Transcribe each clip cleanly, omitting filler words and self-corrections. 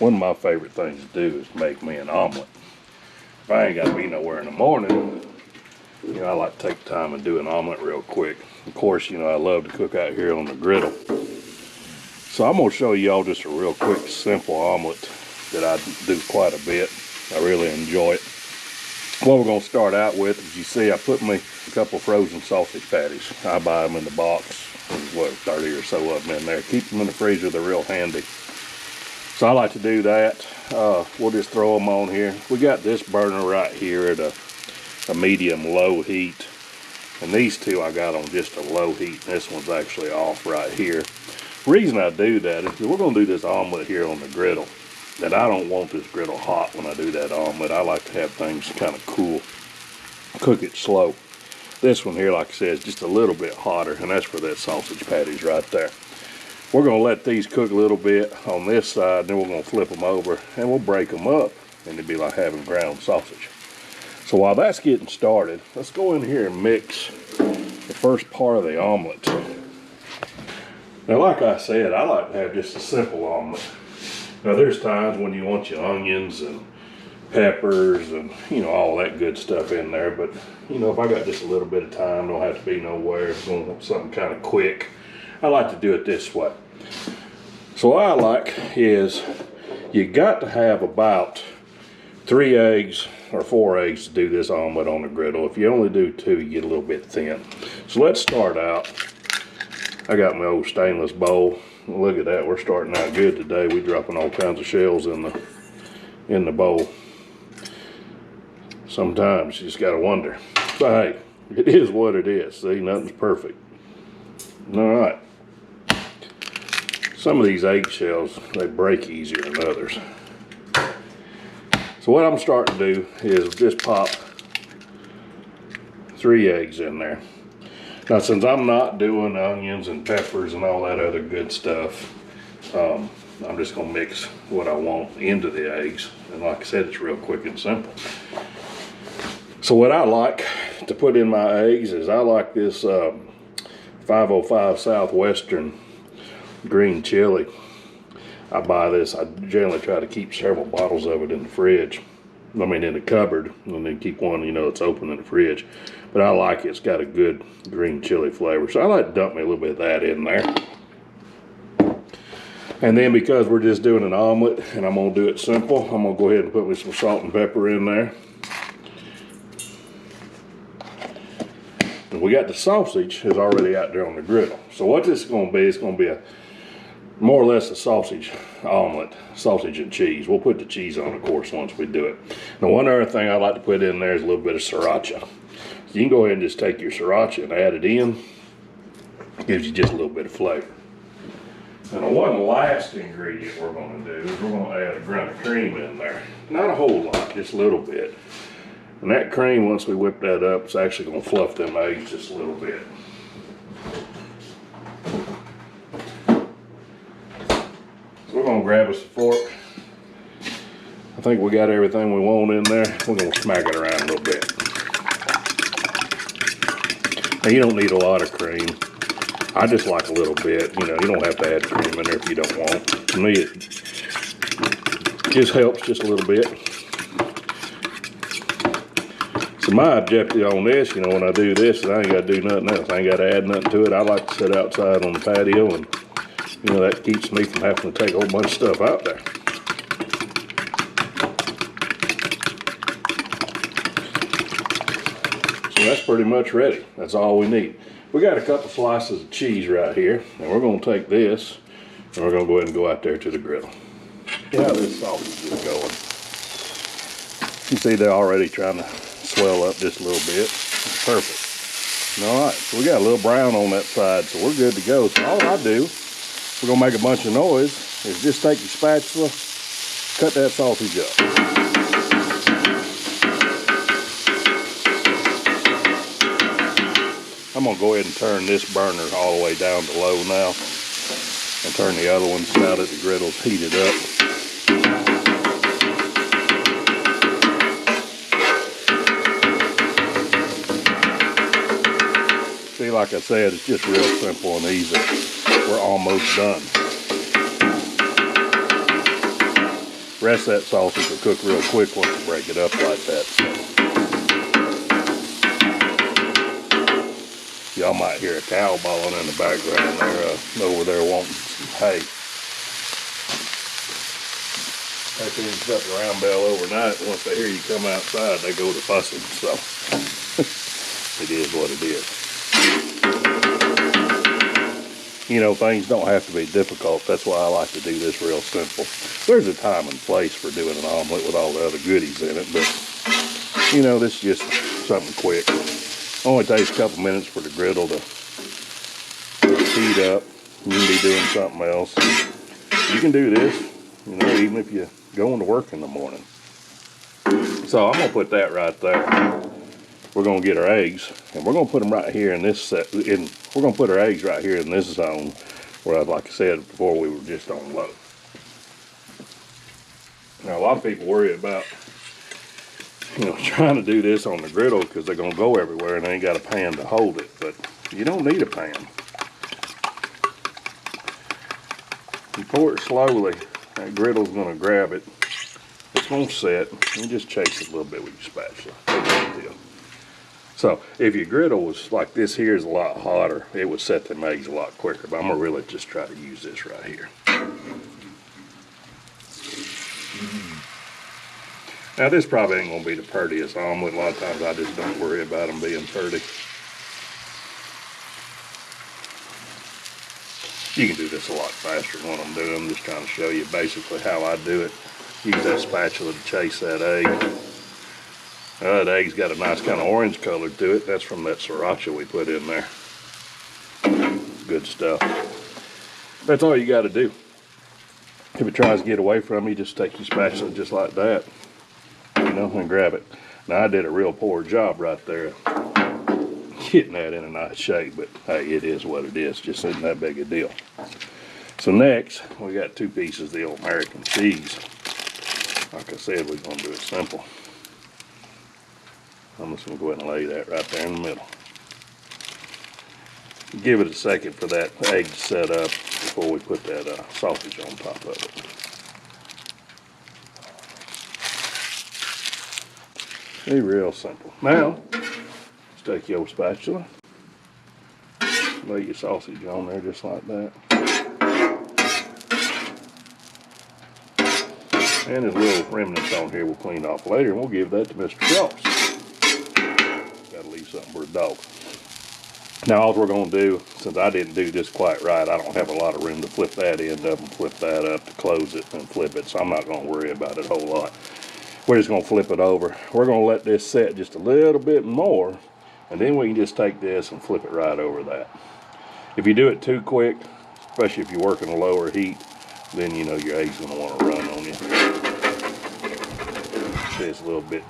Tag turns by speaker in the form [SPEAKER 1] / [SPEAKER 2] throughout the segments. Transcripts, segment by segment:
[SPEAKER 1] One of my favorite things to do is make me an omelet. If I ain't got to be nowhere in the morning, you know, I like to take time and do an omelet real quick. Of course, you know, I love to cook out here on the griddle. So I'm gonna show y'all just a real quick, simple omelet that I do quite a bit. I really enjoy it. What we're gonna start out with, as you see, I put me a couple frozen sausage patties. I buy them in the box. There's what, 30 or so of them in there. Keep them in the freezer, they're real handy. So I like to do that. We'll just throw them on here. We got this burner right here at a medium-low heat. And these two I got on just a low heat. This one's actually off right here. The reason I do that is we're going to do this omelet here on the griddle. And I don't want this griddle hot when I do that omelet. I like to have things kind of cool. Cook it slow. This one here, like I said, is just a little bit hotter. And that's for that sausage patties right there. We're going to let these cook a little bit on this side, then we're going to flip them over and we'll break them up, and it'd be like having ground sausage. So while that's getting started, let's go in here and mix the first part of the omelet. Now, like I said, I like to have just a simple omelet. Now, there's times when you want your onions and peppers and, you know, all that good stuff in there, but, you know, if I got just a little bit of time, don't have to be nowhere, it's going to want something kind of quick, I like to do it this way. So what I like is you got to have about 3 eggs or 4 eggs to do this omelet on the griddle. If you only do 2, you get a little bit thin. So let's start out. I got my old stainless bowl. Look at that, we're starting out good today. We're dropping all kinds of shells in the bowl. Sometimes you just gotta wonder. But hey, it is what it is. See, nothing's perfect. All right. Some of these eggshells, they break easier than others. So what I'm starting to do is just pop 3 eggs in there. Now, since I'm not doing onions and peppers and all that other good stuff, I'm just gonna mix what I want into the eggs. And like I said, it's real quick and simple. So what I like to put in my eggs is I like this 505 Southwestern Green Chile. I buy this. I generally try to keep several bottles of it in the fridge. I mean, in the cupboard, and then keep one, you know, it's open in the fridge. But I like it. It's got a good green chili flavor. So I like to dump me a little bit of that in there. And then because we're just doing an omelet and I'm gonna do it simple, I'm gonna go ahead and put me some salt and pepper in there. And we got the sausage is already out there on the griddle. So what this is gonna be, it's gonna be a more or less a sausage omelet, sausage and cheese. We'll put the cheese on, of course, once we do it. Now, one other thing I like to put in there is a little bit of sriracha. You can go ahead and just take your sriracha and add it in. It gives you just a little bit of flavor. And the one last ingredient we're going to do is we're going to add a grunt of cream in there. Not a whole lot, just a little bit. And that cream, once we whip that up, it's actually going to fluff them eggs just a little bit. So we're going to grab us a fork. I think we got everything we want in there. We're going to smack it around a little bit. Now, you don't need a lot of cream. I just like a little bit. You know, you don't have to add cream in there if you don't want. To me, it just helps just a little bit. So my objective on this, you know, when I do this, is I ain't got to do nothing else. I ain't got to add nothing to it. I like to sit outside on the patio, and, you know, that keeps me from having to take a whole bunch of stuff out there. So that's pretty much ready. That's all we need. We got a couple slices of cheese right here, and we're going to take this and we're going to go ahead and go out there to the griddle. See how this sausage is going. You see they're already trying to swell up just a little bit. It's perfect. All right, so we got a little brown on that side, so we're good to go. So all I do, we're going to make a bunch of noise, is just take your spatula, cut that sausage up. I'm going to go ahead and turn this burner all the way down to low now and turn the other ones out at the griddles heated up. See, like I said, it's just real simple and easy. We're almost done. rest of that sausage will cook real quick once you break it up like that. So, y'all might hear a cow bawling in the background. They're over there wanting some hay. They can shut the round bell overnight. Once they hear you come outside, they go to fussing. So it is what it is. You know, things don't have to be difficult. That's why I like to do this real simple. There's a time and place for doing an omelet with all the other goodies in it, but you know, this is just something quick. Only takes a couple minutes for the griddle to heat up. You can be doing something else. You can do this, you know, even if you're going to work in the morning. So I'm gonna put that right there. We're gonna get our eggs, and we're gonna put them right here in this set. We're gonna put our eggs right here in this zone, where, like I said before, we were just on low. Now a lot of people worry about, you know, trying to do this on the griddle because they're gonna go everywhere and they ain't got a pan to hold it. But you don't need a pan. You pour it slowly. That griddle's gonna grab it. It's gonna set. You just chase it a little bit with your spatula. No big deal. So if your griddle was like this here is a lot hotter, it would set them eggs a lot quicker. But I'm gonna really just try to use this right here. Now this probably ain't gonna be the prettiest omelet. A lot of times I just don't worry about them being pretty. You can do this a lot faster than what I'm doing. I'm just trying to show you basically how I do it. Use that spatula to chase that egg. That egg's got a nice kind of orange color to it. That's from that sriracha we put in there. Good stuff. That's all you got to do. If it tries to get away from you, just take your spatula just like that, you know, and grab it. Now I did a real poor job right there getting that in a nice shape, but hey, it is what it is. Just isn't that big a deal. So next, we got 2 pieces of the old American cheese. Like I said, we're gonna do it simple. I'm just gonna go ahead and lay that right there in the middle. Give it a second for that egg to set up before we put that sausage on top of it. Be real simple. Now, let's take your spatula, lay your sausage on there just like that. And there's little remnants on here we'll clean off later, and we'll give that to Mr. Frost. Gotta leave something for a dog. Now all we're gonna do, since I didn't do this quite right, I don't have a lot of room to flip that end up and flip that up to close it and flip it, so I'm not gonna worry about it a whole lot. We're just gonna flip it over. We're gonna let this set just a little bit more, and then we can just take this and flip it right over that. If you do it too quick, especially if you're working a lower heat, then you know your egg's gonna want to run on you. See, it's a little bit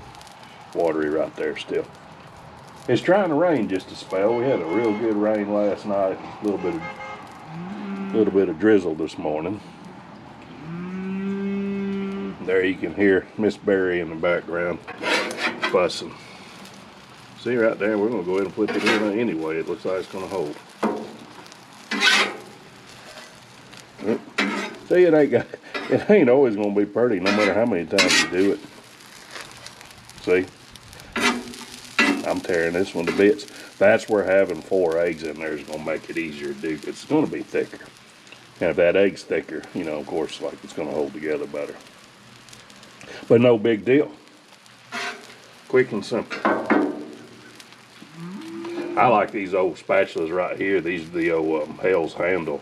[SPEAKER 1] watery right there still. It's trying to rain just a spell. We had a real good rain last night. A little bit of drizzle this morning. There you can hear Miss Berry in the background fussing. See right there, we're gonna go ahead and flip it in anyway. It looks like it's gonna hold. See, it ain't always gonna be pretty no matter how many times you do it. See? I'm tearing this one to bits. That's where having 4 eggs in there is gonna make it easier to do, because it's gonna be thicker. And if that egg's thicker, you know, of course, like, it's gonna hold together better. But no big deal. Quick and simple. I like these old spatulas right here. These are the old Hell's Handle.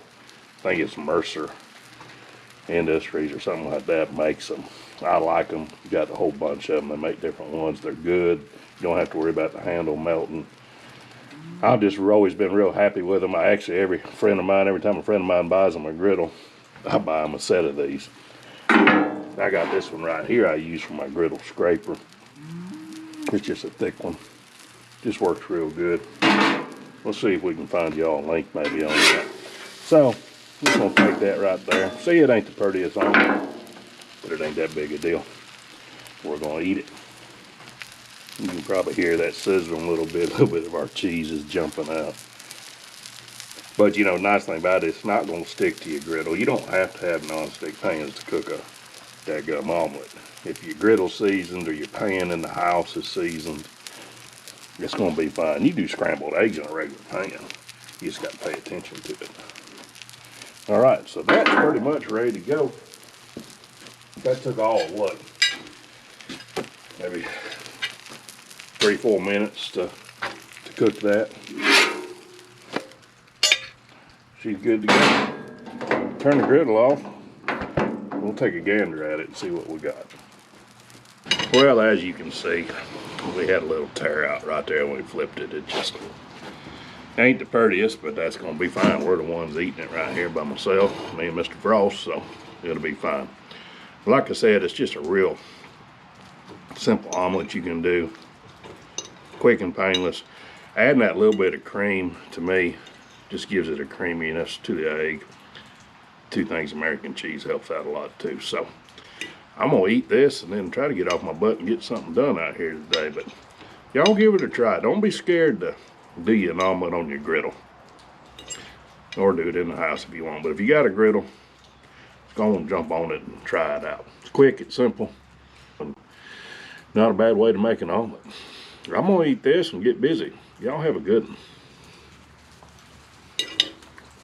[SPEAKER 1] I think it's Mercer Industries or something like that makes them. I like them. Got a whole bunch of them. They make different ones. They're good. You don't have to worry about the handle melting. I've just always been real happy with them. Every time a friend of mine buys them a griddle, I buy them a set of these. I got this one right here I use for my griddle scraper. It's just a thick one. Just works real good. We'll see if we can find y'all a link maybe on that. So, I'm just gonna take that right there. See, it ain't the prettiest omelet, but it ain't that big a deal. We're gonna eat it. You can probably hear that sizzling a little bit of our cheese is jumping out. But you know, nice thing about it, it's not gonna stick to your griddle. You don't have to have non-stick pans to cook a daggum omelet. If your griddle's seasoned or your pan in the house is seasoned, it's gonna be fine. You do scrambled eggs in a regular pan. You just gotta pay attention to it. All right, so that's pretty much ready to go. That took all of what? Maybe 3-4 minutes to cook that. She's good to go. Turn the griddle off. We'll take a gander at it and see what we got. Well, as you can see, we had a little tear out right there when we flipped it. It just ain't the prettiest, but that's gonna be fine. We're the ones eating it right here by myself, me and Mr. Frost, so it'll be fine. Like I said, it's just a real simple omelet you can do. Quick and painless. Adding that little bit of cream, to me, just gives it a creaminess to the egg. 2 things, American cheese helps out a lot too. So I'm gonna eat this and then try to get off my butt and get something done out here today. But y'all give it a try. Don't be scared to do you an omelet on your griddle, or do it in the house if you want. But if you got a griddle, go on, jump on it and try it out. It's quick, it's simple, and not a bad way to make an omelet. I'm gonna eat this and get busy. Y'all have a good one.